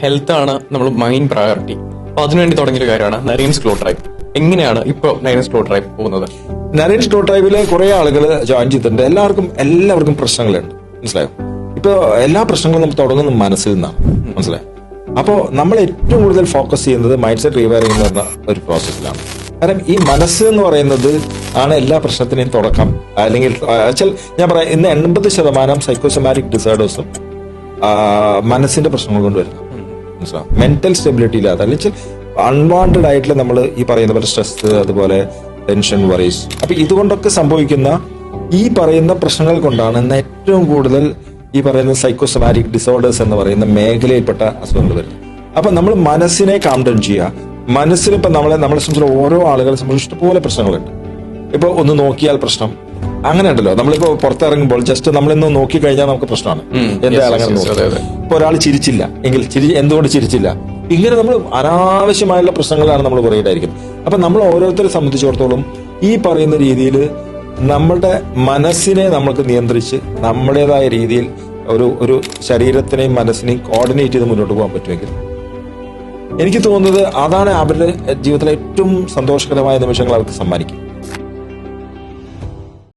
Health ആണ് നമ്മൾ main priority. അപ്പൊ അതിനുവേണ്ടി തുടങ്ങിയൊരു കാര്യമാണ് നരേൻസ് ഗ്ലോ ഡ്രൈവ്. എങ്ങനെയാണ് ഇപ്പൊ നരേൻസ് ഗ്ലോ ഡ്രൈവ് പോകുന്നത്? നരേൻസ് ഗ്ലോ ഡ്രൈവിലെ കുറെ ആളുകൾ ജോയിൻ ചെയ്തിട്ടുണ്ട്. എല്ലാവർക്കും പ്രശ്നങ്ങളുണ്ട്, മനസ്സിലായോ? ഇപ്പൊ എല്ലാ പ്രശ്നങ്ങളും നമ്മൾ തുടങ്ങുന്നത് മനസ്സിൽ നിന്നാണ്, മനസ്സിലായോ? അപ്പോൾ നമ്മൾ ഏറ്റവും കൂടുതൽ ഫോക്കസ് ചെയ്യുന്നത് മൈൻഡ് സെറ്റ് റീവയറിംഗ് എന്ന് പറഞ്ഞ ഒരു പ്രോസസ്സിലാണ്. കാരണം ഈ മനസ്സ് എന്ന് പറയുന്നത് ആണ് എല്ലാ പ്രശ്നത്തിനെയും തുടക്കം. അല്ലെങ്കിൽ ഞാൻ പറയാം, ഇന്ന് 80% സൈക്കോസൊമാറ്റിക് ഡിസോർഡേഴ്സും മനസ്സിന്റെ പ്രശ്നങ്ങൾ കൊണ്ട് വരുന്നത്, മനസ്സിലാവും. മെന്റൽ സ്റ്റെബിലിറ്റി ഇല്ലാതെ അല്ലെങ്കിൽ അൺവാണ്ടഡ് ആയിട്ടുള്ള നമ്മൾ ഈ പറയുന്ന പോലെ സ്ട്രെസ്, അതുപോലെ ടെൻഷൻ, വറീസ്, അപ്പൊ ഇതുകൊണ്ടൊക്കെ സംഭവിക്കുന്ന ഈ പറയുന്ന പ്രശ്നങ്ങൾ കൊണ്ടാണ് ഇന്ന് ഏറ്റവും കൂടുതൽ ഈ പറയുന്ന സൈക്കോസൊമാറ്റിക് ഡിസോർഡേഴ്സ് എന്ന് പറയുന്ന മേഖലയിൽപ്പെട്ട അസുഖങ്ങൾ വരുന്നത്. അപ്പൊ നമ്മൾ മനസ്സിനെ കാം ഡൗൺ ചെയ്യുക. മനസ്സിനിപ്പോ നമ്മളെ സംബന്ധിച്ച ഓരോ ആളുകളെ സംബന്ധിച്ച് ഇഷ്ടംപോലെ പ്രശ്നങ്ങളുണ്ട്. ഇപ്പൊ ഒന്ന് നോക്കിയാൽ പ്രശ്നം, അങ്ങനെ ഉണ്ടല്ലോ. നമ്മളിപ്പോ പുറത്തിറങ്ങുമ്പോൾ ജസ്റ്റ് നമ്മളിന്ന് നോക്കി കഴിഞ്ഞാൽ നമുക്ക് പ്രശ്നമാണ്. എന്തായാലും അങ്ങനെ നോക്കി ഇപ്പൊ ഒരാൾ ചിരിച്ചില്ല എങ്കിൽ എന്തുകൊണ്ട് ചിരിച്ചില്ല, ഇങ്ങനെ നമ്മൾ അനാവശ്യമായുള്ള പ്രശ്നങ്ങളാണ് നമ്മൾ പറയേണ്ടായിരിക്കുന്നത്. അപ്പൊ നമ്മൾ ഓരോരുത്തരെ സംബന്ധിച്ചിടത്തോളം ഈ പറയുന്ന രീതിയിൽ നമ്മളുടെ മനസ്സിനെ നമുക്ക് നിയന്ത്രിച്ച് നമ്മുടേതായ രീതിയിൽ ഒരു ശരീരത്തിനെയും മനസ്സിനെയും കോർഡിനേറ്റ് ചെയ്ത് മുന്നോട്ട് പോകാൻ പറ്റുമെങ്കിൽ എനിക്ക് തോന്നുന്നത് അതാണ് അവരുടെ ജീവിതത്തിലെ ഏറ്റവും സന്തോഷകരമായ നിമിഷങ്ങൾ അവർക്ക് സമ്മാനിക്കും.